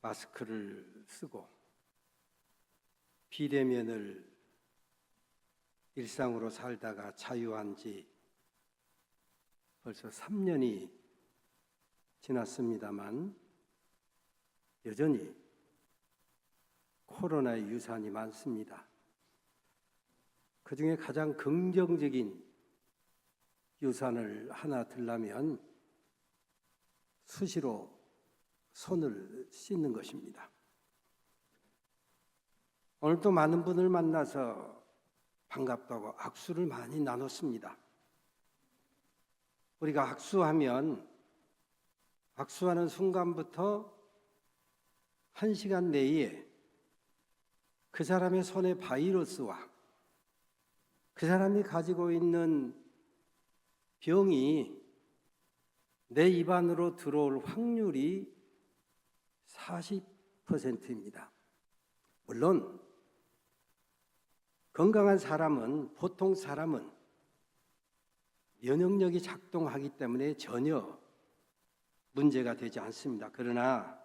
마스크를 쓰고 비대면을 일상으로 살다가 자유한 지 벌써 3년이 지났습니다만 여전히 코로나의 유산이 많습니다. 그중에 가장 긍정적인 유산을 하나 들라면 수시로 손을 씻는 것입니다. 오늘도 많은 분을 만나서 반갑다고 악수를 많이 나눴습니다. 우리가 악수하면 악수하는 순간부터 1시간 내에 그 사람의 손의 바이러스와 그 사람이 가지고 있는 병이 내 입안으로 들어올 확률이 40%입니다. 물론 건강한 사람은, 보통 사람은 면역력이 작동하기 때문에 전혀 문제가 되지 않습니다. 그러나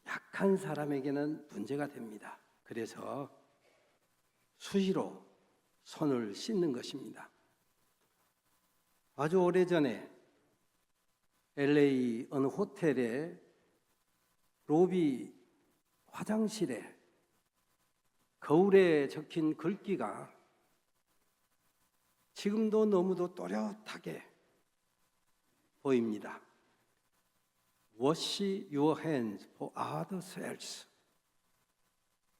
약한 사람에게는 문제가 됩니다. 그래서 수시로 손을 씻는 것입니다. 아주 오래전에 LA 어느 호텔의 로비 화장실에 거울에 적힌 글귀가 지금도 너무도 또렷하게 보입니다. Wash your hands for others.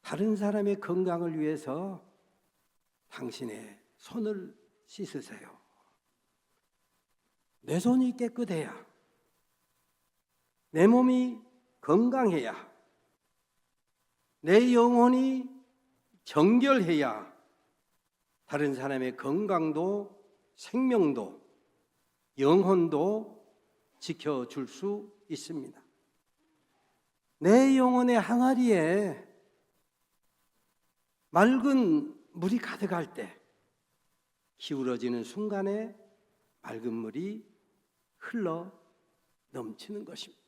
다른 사람의 건강을 위해서 당신의 손을 씻으세요. 내 손이 깨끗해야, 내 몸이 건강해야, 내 영혼이 정결해야 다른 사람의 건강도 생명도 영혼도 지켜줄 수 있습니다. 내 영혼의 항아리에 맑은 물이 가득할 때 기울어지는 순간에 맑은 물이 흘러 넘치는 것입니다.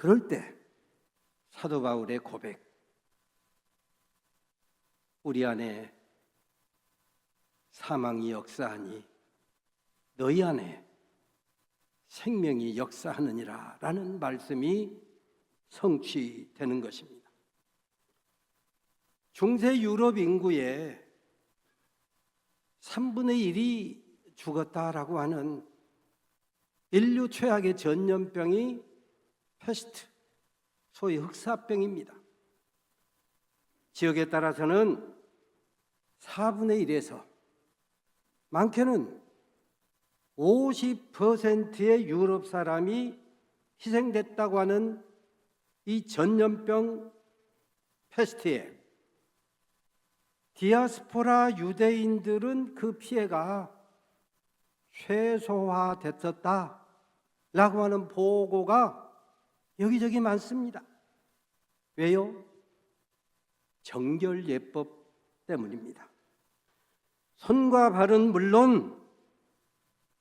그럴 때 사도 바울의 고백, 우리 안에 사망이 역사하니 너희 안에 생명이 역사하느니라 라는 말씀이 성취되는 것입니다. 중세 유럽 인구의 3분의 1이 죽었다라고 하는 인류 최악의 전염병이 패스트, 소위 흑사병입니다. 지역에 따라서는 4분의 1에서 많게는 50%의 유럽 사람이 희생됐다고 하는 이 전염병 패스트에 디아스포라 유대인들은 그 피해가 최소화됐었다라고 하는 보고가 여기저기 많습니다. 왜요? 정결예법 때문입니다. 손과 발은 물론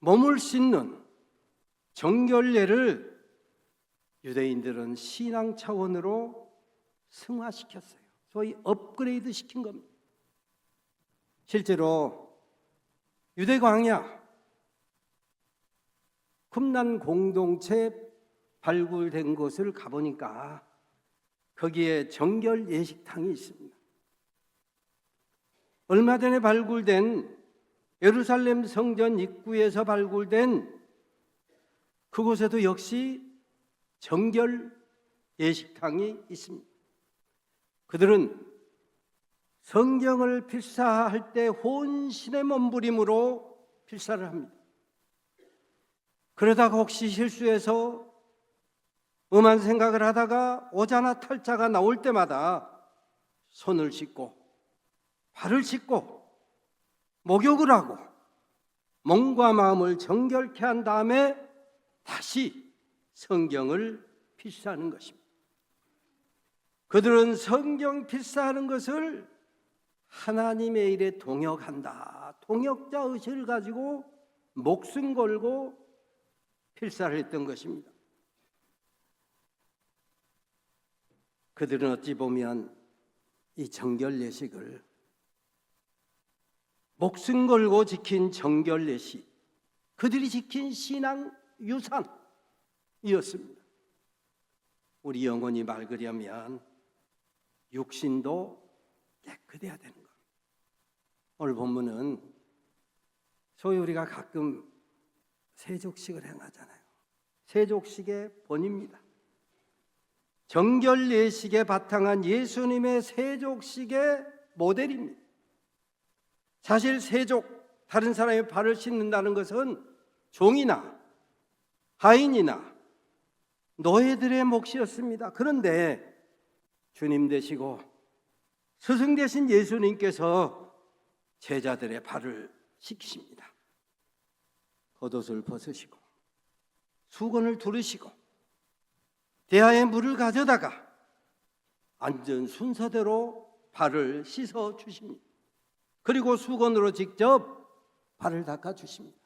몸을 씻는 정결례를 유대인들은 신앙 차원으로 승화시켰어요. 소위 업그레이드 시킨 겁니다. 실제로 유대 광야 쿰란 공동체 발굴된 곳을 가보니까 거기에 정결 예식탕이 있습니다. 얼마 전에 발굴된 예루살렘 성전 입구에서 발굴된 그곳에도 역시 정결 예식탕이 있습니다. 그들은 성경을 필사할 때 혼신의 몸부림으로 필사를 합니다. 그러다가 혹시 실수해서 음한 생각을 하다가 오자나 탈자가 나올 때마다 손을 씻고 발을 씻고 목욕을 하고 몸과 마음을 정결케 한 다음에 다시 성경을 필사하는 것입니다. 그들은 성경 필사하는 것을 하나님의 일에 동역한다, 동역자 의식을 가지고 목숨 걸고 필사를 했던 것입니다. 그들은 어찌 보면 이 정결 예식을 목숨 걸고 지킨 정결 예식, 그들이 지킨 신앙 유산이었습니다. 우리 영혼이 맑으려면 육신도 깨끗해야 되는 것. 오늘 본문은 소위 우리가 가끔 세족식을 행하잖아요. 세족식의 본입니다. 정결 예식에 바탕한 예수님의 세족식의 모델입니다. 사실 세족, 다른 사람의 발을 씻는다는 것은 종이나 하인이나 노예들의 몫이었습니다. 그런데 주님 되시고 스승 되신 예수님께서 제자들의 발을 씻기십니다. 겉옷을 벗으시고 수건을 두르시고 대야에 물을 가져다가 앉은 순서대로 발을 씻어 주십니다. 그리고 수건으로 직접 발을 닦아 주십니다.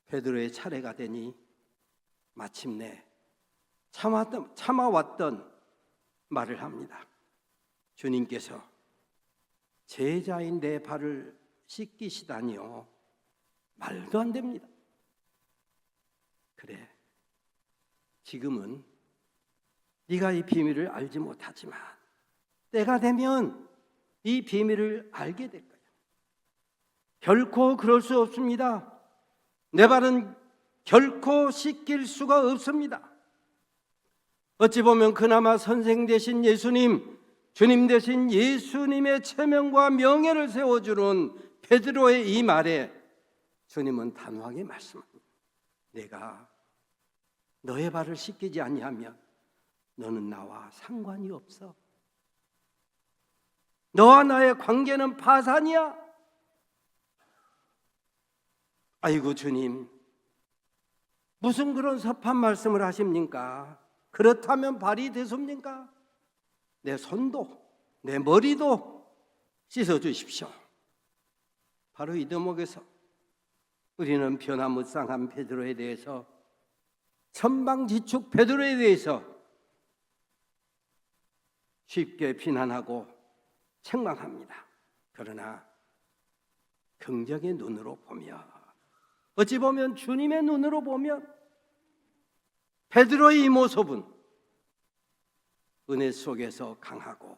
베드로의 차례가 되니 마침내 참아왔던 말을 합니다. 주님께서 제자인 내 발을 씻기시다니요. 말도 안 됩니다. 그래, 지금은 네가 이 비밀을 알지 못하지만 때가 되면 이 비밀을 알게 될 거야. 결코 그럴 수 없습니다. 내 발은 결코 씻길 수가 없습니다. 어찌 보면 그나마 선생 되신 예수님, 주님 되신 예수님의 체면과 명예를 세워주는 베드로의 이 말에 주님은 단호하게 말씀합니다. 내가 너의 발을 씻기지 아니하면 너는 나와 상관이 없어. 너와 나의 관계는 파산이야. 아이고 주님, 무슨 그런 섭한 말씀을 하십니까? 그렇다면 발이 되sob니까? 내 손도 내 머리도 씻어주십시오. 바로 이 대목에서 우리는 변화무쌍한 베드로에 대해서, 천방지축 베드로에 대해서 쉽게 비난하고 책망합니다. 그러나 긍정의 눈으로 보면, 어찌 보면 주님의 눈으로 보면 베드로의 이 모습은 은혜 속에서 강하고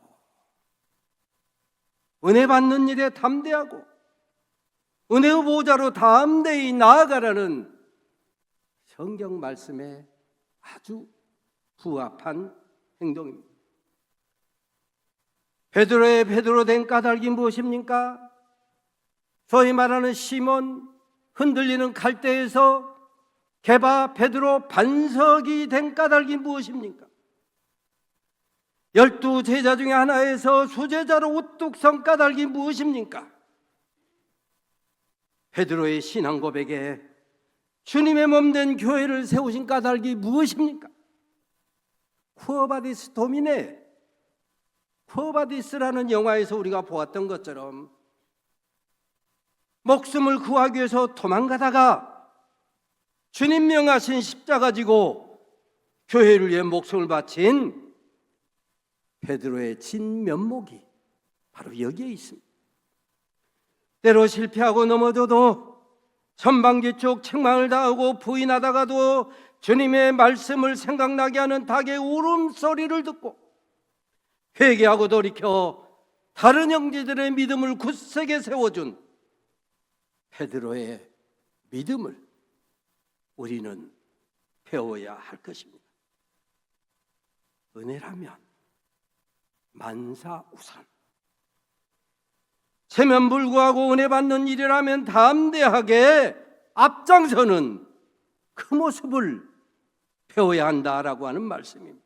은혜 받는 일에 담대하고 은혜의 보좌로 담대히 나아가라는 성경 말씀에 아주 부합한 행동입니다. 베드로의 베드로 된 까닭이 무엇입니까? 소위 말하는 시몬 흔들리는 갈대에서 게바 베드로 반석이 된 까닭이 무엇입니까? 12 제자 중에 하나에서 수제자로 우뚝 선 까닭이 무엇입니까? 베드로의 신앙 고백에 주님의 몸된 교회를 세우신 까닭이 무엇입니까? 쿠어바디스 도미네, 쿠어바디스라는 영화에서 우리가 보았던 것처럼 목숨을 구하기 위해서 도망가다가 주님 명하신 십자가 지고 교회를 위해 목숨을 바친 베드로의 진면목이 바로 여기에 있습니다. 때로 실패하고 넘어져도 천방지축 책망을 당하고 부인하다가도 주님의 말씀을 생각나게 하는 닭의 울음소리를 듣고 회개하고 돌이켜 다른 형제들의 믿음을 굳세게 세워준 베드로의 믿음을 우리는 배워야 할 것입니다. 은혜라면 만사우선, 체면불구하고 은혜 받는 일이라면 담대하게 앞장서는 그 모습을 배워야 한다라고 하는 말씀입니다.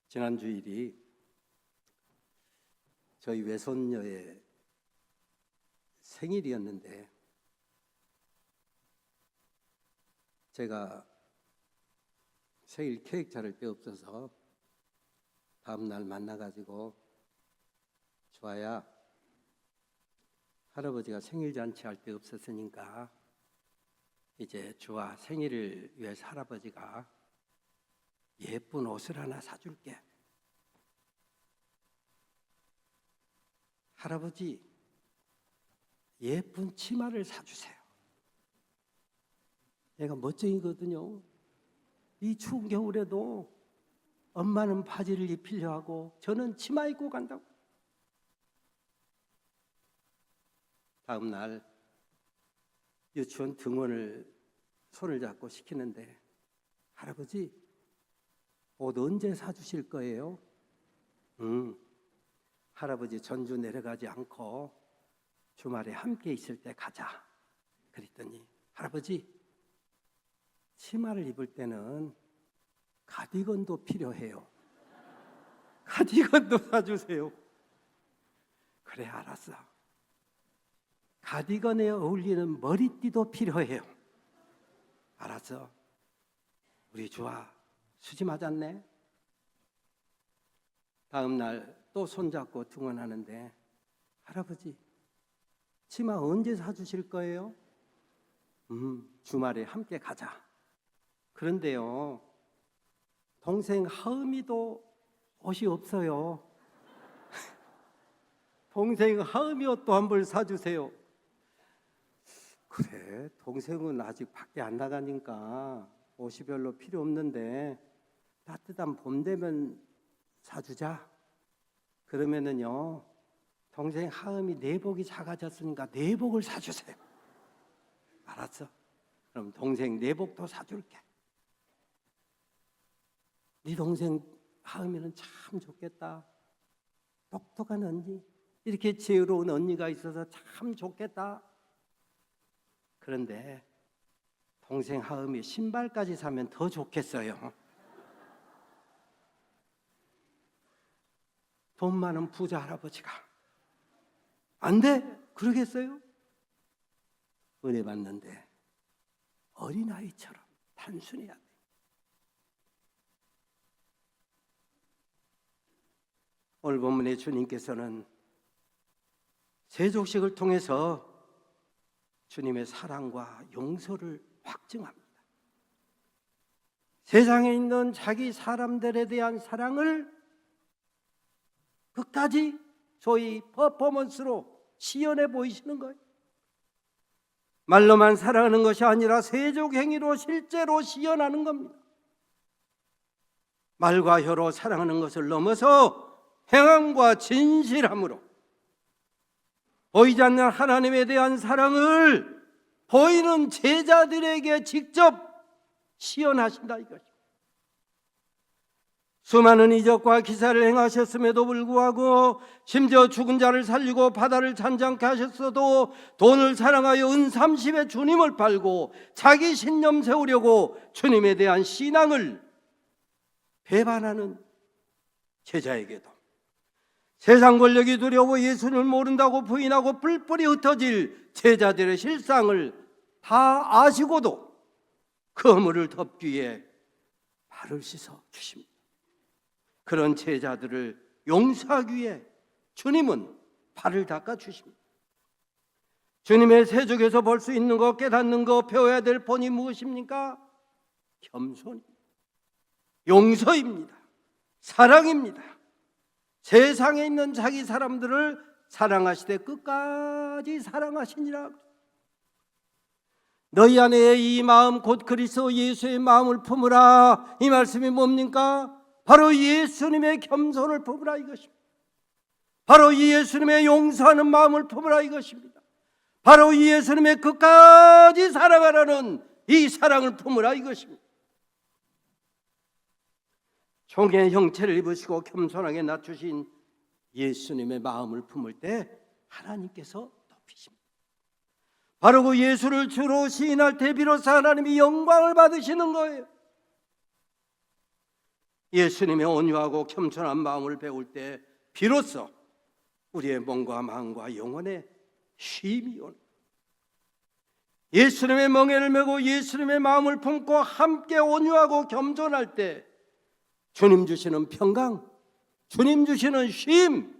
지난 주일이 저희 외손녀의 생일이었는데 제가 생일 케이크 자를 데 없어서 다음 날 만나가지고 주아야, 할아버지가 생일 잔치 할 때 없었으니까 이제 주아 생일을 위해서 할아버지가 예쁜 옷을 하나 사줄게. 할아버지, 예쁜 치마를 사주세요. 얘가 멋쟁이거든요. 이 추운 겨울에도 엄마는 바지를 입히려 하고 저는 치마 입고 간다고. 다음 날 유치원 등원을 손을 잡고 시키는데, 할아버지, 옷 언제 사주실 거예요? 할아버지 전주 내려가지 않고 주말에 함께 있을 때 가자. 그랬더니, 할아버지, 치마를 입을 때는 가디건도 필요해요. 가디건도 사주세요. 그래, 알았어. 가디건에 어울리는 머리띠도 필요해요. 알았어. 우리 주아 수지 맞았네. 다음 날 또 손잡고 등원하는데, 할아버지, 치마 언제 사주실 거예요? 주말에 함께 가자. 그런데요, 동생 하음이도 옷이 없어요. 동생 하음이 옷도 한 벌 사주세요. 그래, 동생은 아직 밖에 안 나가니까 옷이 별로 필요 없는데 따뜻한 봄 되면 사주자. 그러면은요, 동생 하음이 내복이 작아졌으니까 내복을 사주세요. 알았어. 그럼 동생 내복도 사줄게. 네 동생 하음이는 참 좋겠다. 똑똑한 언니, 이렇게 지혜로운 언니가 있어서 참 좋겠다. 그런데 동생 하음이 신발까지 사면 더 좋겠어요. 돈 많은 부자 할아버지가 안 돼? 그러겠어요? 은혜 받는데 어린아이처럼 단순해야 돼. 오늘 본문의 주님께서는 세족식을 통해서 주님의 사랑과 용서를 확증합니다. 세상에 있는 자기 사람들에 대한 사랑을 끝까지 소위 퍼포먼스로 시연해 보이시는 거예요. 말로만 사랑하는 것이 아니라 세족 행위로 실제로 시연하는 겁니다. 말과 혀로 사랑하는 것을 넘어서 행함과 진실함으로 보이지 않는 하나님에 대한 사랑을 보이는 제자들에게 직접 시연하신다 이것입니다. 수많은 이적과 기사를 행하셨음에도 불구하고, 심지어 죽은 자를 살리고 바다를 잔잔케 하셨어도 돈을 사랑하여 은 30의 주님을 팔고 자기 신념 세우려고 주님에 대한 신앙을 배반하는 제자에게도, 세상 권력이 두려워 예수를 모른다고 부인하고 뿔뿔이 흩어질 제자들의 실상을 다 아시고도 그 허물을 덮기 위해 발을 씻어 주십니다. 그런 제자들을 용서하기 위해 주님은 발을 닦아 주십니다. 주님의 세족에서 볼 수 있는 것, 깨닫는 것, 배워야 될 본이 무엇입니까? 겸손입니다. 용서입니다. 사랑입니다. 세상에 있는 자기 사람들을 사랑하시되 끝까지 사랑하시니라. 너희 안에 이 마음 곧 그리스도 예수의 마음을 품으라. 이 말씀이 뭡니까? 바로 예수님의 겸손을 품으라 이것입니다. 바로 이 예수님의 용서하는 마음을 품으라 이것입니다. 바로 이 예수님의 끝까지 사랑하라는 이 사랑을 품으라 이것입니다. 종의 형체를 입으시고 겸손하게 낮추신 예수님의 마음을 품을 때 하나님께서 높이십니다. 바로 그 예수를 주로 시인할 때 비로소 하나님이 영광을 받으시는 거예요. 예수님의 온유하고 겸손한 마음을 배울 때 비로소 우리의 몸과 마음과 영혼에 쉼이 오는, 예수님의 멍에를 메고 예수님의 마음을 품고 함께 온유하고 겸손할 때 주님 주시는 평강, 주님 주시는 쉼,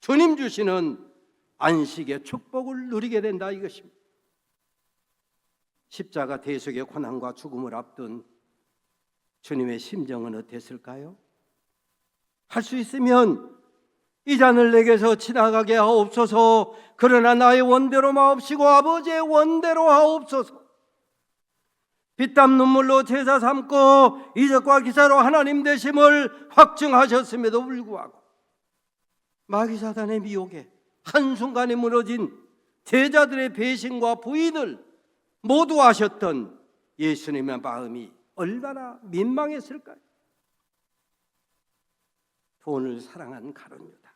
주님 주시는 안식의 축복을 누리게 된다 이것입니다. 십자가 대속의 고난과 죽음을 앞둔 주님의 심정은 어땠을까요? 할 수 있으면 이 잔을 내게서 지나가게 하옵소서. 그러나 나의 원대로 마옵시고 아버지의 원대로 하옵소서. 피땀 눈물로 제사 삼고 이적과 기사로 하나님 되심을 확증하셨음에도 불구하고 마귀사단의 미혹에 한순간에 무너진 제자들의 배신과 부인을 모두 아셨던 예수님의 마음이 얼마나 민망했을까요? 돈을 사랑한 가룟 유다,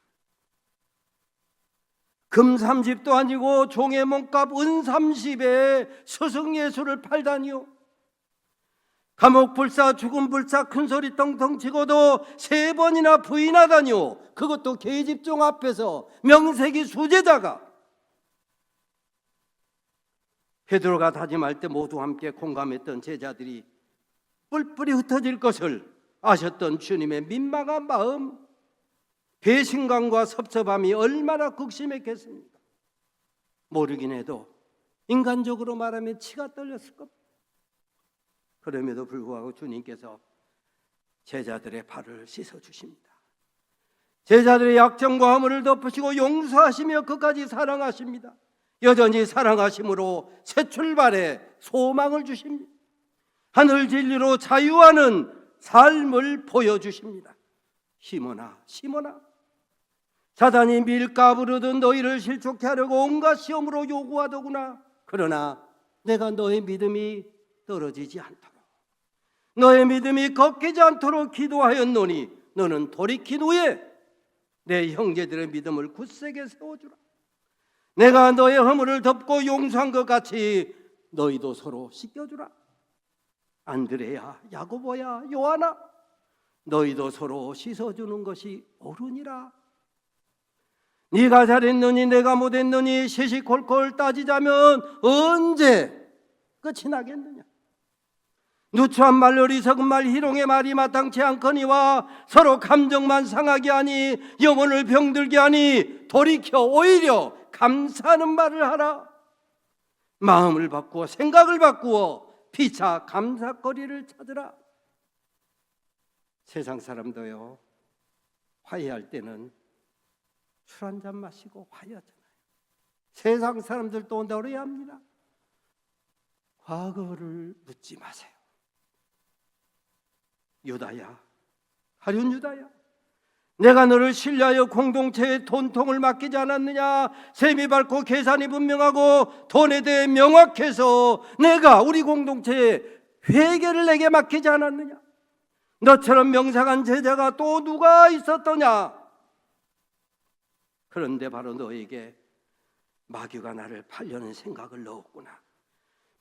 금 30도 아니고 종의 몸값 은 30에 스승 예수를 팔다니요, 감옥 불사 죽음 불사 큰소리 떵떵 치고도 3번이나 부인하다니요, 그것도 계집종 앞에서 명색이 수제자가. 베드로가 다짐할 때 모두 함께 공감했던 제자들이 뿔뿔이 흩어질 것을 아셨던 주님의 민망한 마음, 배신감과 섭섭함이 얼마나 극심했겠습니까? 모르긴 해도 인간적으로 말하면 치가 떨렸을 겁니다. 그럼에도 불구하고 주님께서 제자들의 발을 씻어주십니다. 제자들의 약점과 허물을 덮으시고 용서하시며 끝까지 사랑하십니다. 여전히 사랑하심으로 새 출발의 소망을 주십니다. 하늘 진리로 자유하는 삶을 보여주십니다. 시몬아, 시몬아, 사단이 밀가 부르듯 너희를 실족케 하려고 온갖 시험으로 요구하더구나. 그러나 내가 너의 믿음이 떨어지지 않도록, 너의 믿음이 꺾이지 않도록 기도하였노니 너는 돌이킨 후에 내 형제들의 믿음을 굳세게 세워주라. 내가 너의 허물을 덮고 용서한 것 같이 너희도 서로 씻겨주라. 안드레야, 야고보야, 요한아, 너희도 서로 씻어주는 것이 옳으니라. 네가 잘했느니 내가 못했느니 시시콜콜 따지자면 언제 끝이 나겠느냐. 누추한 말 어리석은 말 희롱의 말이 마땅치 않거니와 서로 감정만 상하게 하니 영혼을 병들게 하니 돌이켜 오히려 감사하는 말을 하라. 마음을 바꾸어 생각을 바꾸어 피차 감사거리를 찾으라. 세상 사람도요, 화해할 때는 술 한잔 마시고 화해하잖아요. 세상 사람들도 노래합니다. 과거를 묻지 마세요. 유다야, 가룟 유다야, 내가 너를 신뢰하여 공동체의 돈통을 맡기지 않았느냐. 셈이 밝고 계산이 분명하고 돈에 대해 명확해서 내가 우리 공동체에 회계를 내게 맡기지 않았느냐. 너처럼 명상한 제자가 또 누가 있었더냐. 그런데 바로 너에게 마귀가 나를 팔려는 생각을 넣었구나.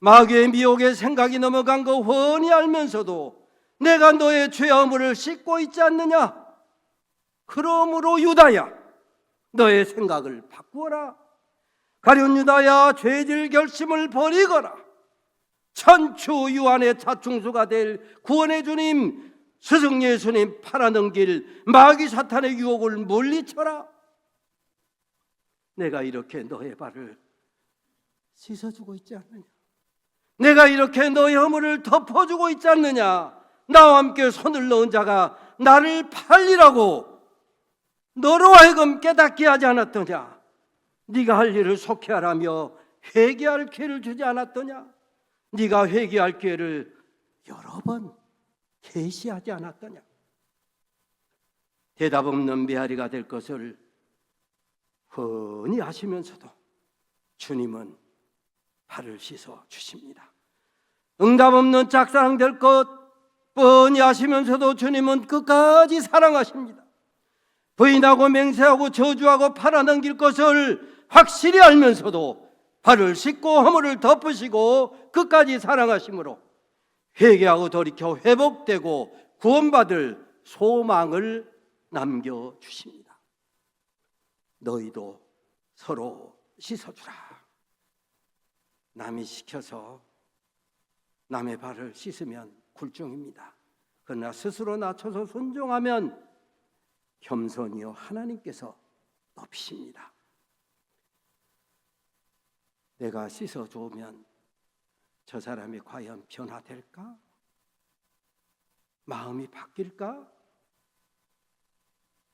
마귀의 미혹에 생각이 넘어간 거 훤히 알면서도 내가 너의 죄와 허물을 씻고 있지 않느냐. 그러므로 유다야, 너의 생각을 바꾸어라. 가룟 유다야, 죄질 결심을 버리거라. 천추유한의 자충수가 될 구원의 주님 스승 예수님 팔아넘길 마귀 사탄의 유혹을 물리쳐라. 내가 이렇게 너의 발을 씻어주고 있지 않느냐. 내가 이렇게 너의 허물을 덮어주고 있지 않느냐. 나와 함께 손을 넣은 자가 나를 팔리라고 너로 하여금 깨닫게 하지 않았더냐. 네가 할 일을 속히 하라며 회개할 기회를 주지 않았더냐. 네가 회개할 기회를 여러 번 계시하지 않았더냐. 대답 없는 메아리가 될 것을 훤히 아시면서도 주님은 발을 씻어 주십니다. 응답 없는 짝사랑 될 것 뻔히 아시면서도 주님은 끝까지 사랑하십니다. 부인하고 맹세하고 저주하고 팔아넘길 것을 확실히 알면서도 발을 씻고 허물을 덮으시고 끝까지 사랑하심으로 회개하고 돌이켜 회복되고 구원받을 소망을 남겨주십니다. 너희도 서로 씻어주라. 남이 시켜서 남의 발을 씻으면 굴종입니다. 그러나 스스로 낮춰서 순종하면 겸손히요 하나님께서 높이십니다. 내가 씻어주면 저 사람이 과연 변화될까? 마음이 바뀔까?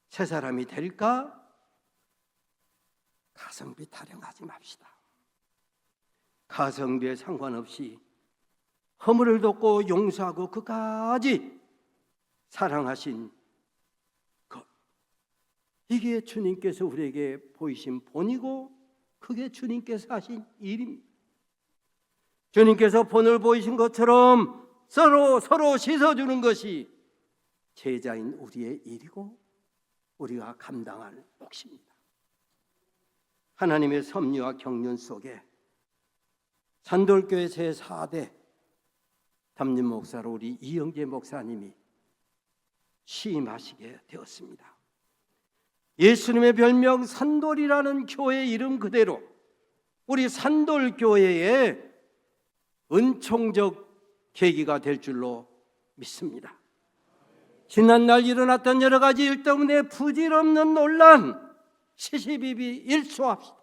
새 사람이 될까? 가성비 타령하지 맙시다. 가성비에 상관없이 허물을 덮고 용서하고 그까지 사랑하신 것, 이게 주님께서 우리에게 보이신 본이고 그게 주님께서 하신 일입니다. 주님께서 본을 보이신 것처럼 서로 씻어주는 것이 제자인 우리의 일이고 우리가 감당할 몫입니다. 하나님의 섭리와 경륜 속에 산돌교회 제4대 담임 목사로 우리 이영재 목사님이 취임하시게 되었습니다. 예수님의 별명 산돌이라는 교회 이름 그대로 우리 산돌교회의 은총적 계기가 될 줄로 믿습니다. 지난날 일어났던 여러 가지 일 때문에 부질없는 논란, 시시비비 일소합시다.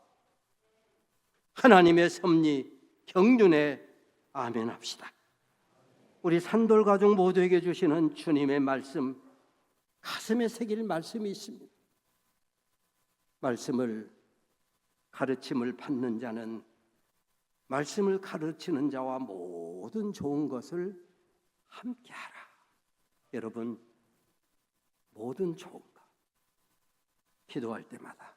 하나님의 섭리, 경륜에 아멘합시다. 우리 산돌 가족 모두에게 주시는 주님의 말씀, 가슴에 새길 말씀이 있습니다. 말씀을 가르침을 받는 자는 말씀을 가르치는 자와 모든 좋은 것을 함께하라. 여러분, 모든 좋은 것 기도할 때마다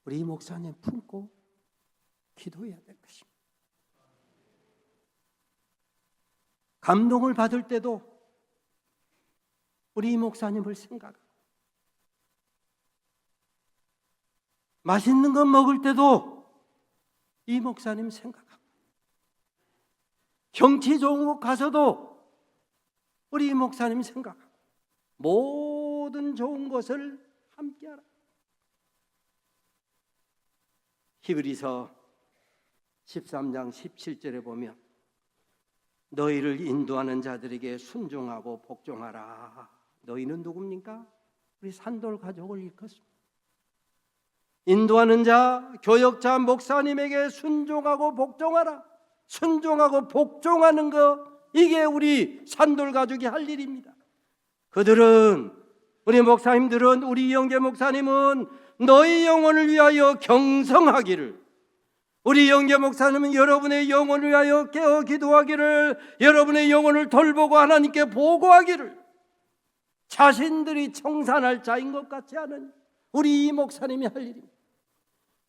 우리 목사님 품고 기도해야 될 것입니다. 감동을 받을 때도 우리 목사님을 생각하고, 맛있는 거 먹을 때도 이 목사님 생각하고, 경치 좋은 곳 가서도 우리 목사님 생각하고, 모든 좋은 것을 함께하라. 히브리서 13장 17절에 보면 너희를 인도하는 자들에게 순종하고 복종하라. 너희는 누굽니까? 우리 산돌 가족을 일컫습니다. 인도하는 자, 교역자, 목사님에게 순종하고 복종하라. 순종하고 복종하는 것, 이게 우리 산돌 가족이 할 일입니다. 그들은, 우리 목사님들은, 우리 이영재 목사님은 너희 영혼을 위하여 경성하기를, 우리 영재 목사님은 여러분의 영혼을 위하여 깨어 기도하기를, 여러분의 영혼을 돌보고 하나님께 보고하기를, 자신들이 청산할 자인 것 같지 않은 우리 이 목사님이 할 일입니다.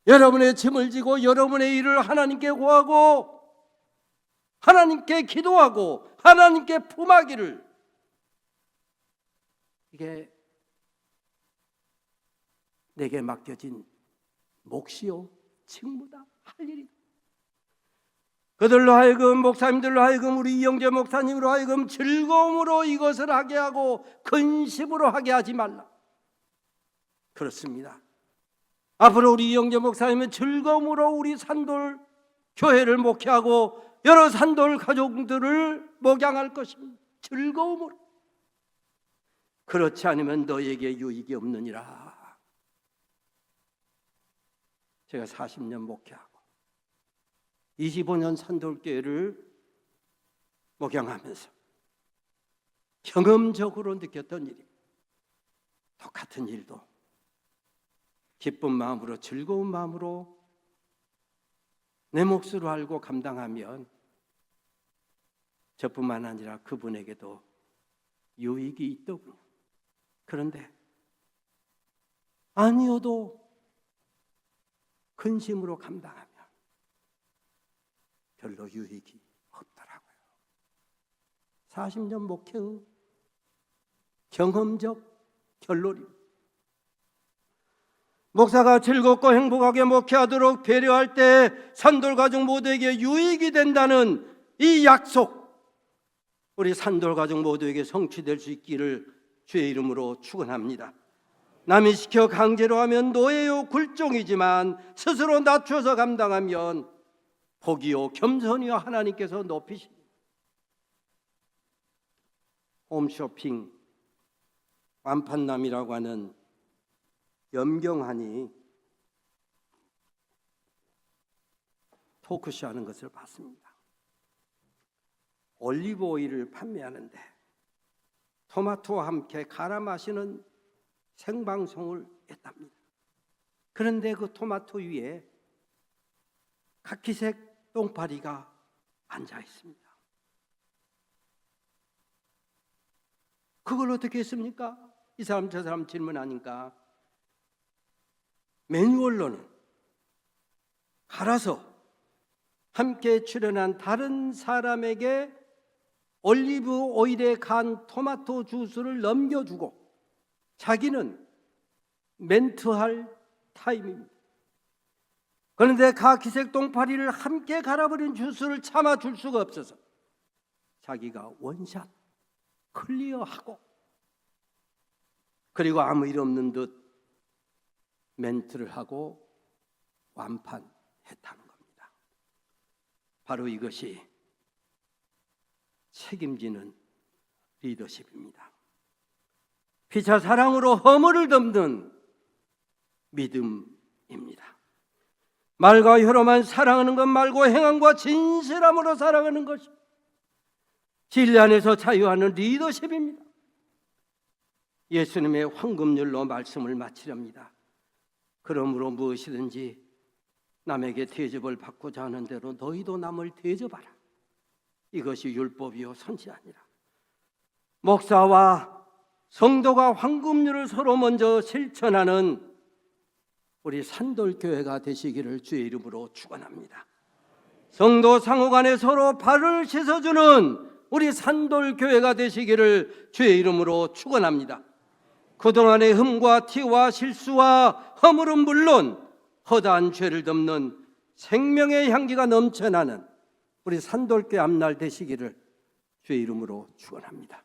여러분의 짐을 지고 여러분의 일을 하나님께 고하고 하나님께 기도하고 하나님께 품하기를, 이게 내게 맡겨진 몫이요 직무다, 할 일이다. 그들로 하여금, 목사님들로 하여금, 우리 이영재 목사님으로 하여금 즐거움으로 이것을 하게 하고 근심으로 하게 하지 말라. 그렇습니다. 앞으로 우리 이영재 목사님은 즐거움으로 우리 산돌 교회를 목회하고 여러 산돌 가족들을 목양할 것입니다. 즐거움으로. 그렇지 않으면 너에게 유익이 없느니라. 제가 40년 목회하고 25년 산돌교회를 목양하면서 경험적으로 느꼈던 일입니다. 똑같은 일도 기쁜 마음으로, 즐거운 마음으로 내 몫으로 알고 감당하면 저뿐만 아니라 그분에게도 유익이 있더군요. 그런데 아니어도 근심으로 감당하면 별로 유익이 없더라고요. 40년 목회의 경험적 결론입니다. 목사가 즐겁고 행복하게 목회하도록 배려할 때 산돌 가족 모두에게 유익이 된다는 이 약속, 우리 산돌 가족 모두에게 성취될 수 있기를 주의 이름으로 축원합니다. 남이 시켜 강제로 하면 노예요 굴종이지만 스스로 낮춰서 감당하면 복이요 겸손이요 하나님께서 높이십니다. 홈쇼핑 완판남이라고 하는 염경환이 토크쇼 하는 것을 봤습니다. 올리브 오일을 판매하는데 토마토와 함께 갈아 마시는 생방송을 했답니다. 그런데 그 토마토 위에 카키색 똥파리가 앉아 있습니다. 그걸 어떻게 했습니까? 이 사람 저 사람 질문하니까 매뉴얼로는 갈아서 함께 출연한 다른 사람에게 올리브 오일에 간 토마토 주스를 넘겨주고 자기는 멘트할 타임입니다. 그런데 카키색 똥파리를 함께 갈아버린 주스를 참아줄 수가 없어서 자기가 원샷 클리어하고 그리고 아무 일 없는 듯 멘트를 하고 완판했다는 겁니다. 바로 이것이 책임지는 리더십입니다. 피차 사랑으로 허물을 덮는 믿음입니다. 말과 혀로만 사랑하는 것 말고 행함과 진실함으로 사랑하는 것이 진리 안에서 자유하는 리더십입니다. 예수님의 황금률로 말씀을 마치렵니다. 그러므로 무엇이든지 남에게 대접을 받고자 하는 대로 너희도 남을 대접하라. 이것이 율법이요 선지자니라. 목사와 성도가 황금률을 서로 먼저 실천하는 우리 산돌교회가 되시기를 주의 이름으로 축원합니다. 성도 상호간에 서로 발을 씻어주는 우리 산돌교회가 되시기를 주의 이름으로 축원합니다. 그동안의 흠과 티와 실수와 허물은 물론 허다한 죄를 덮는 생명의 향기가 넘쳐나는 우리 산돌교회 앞날 되시기를 주의 이름으로 축원합니다.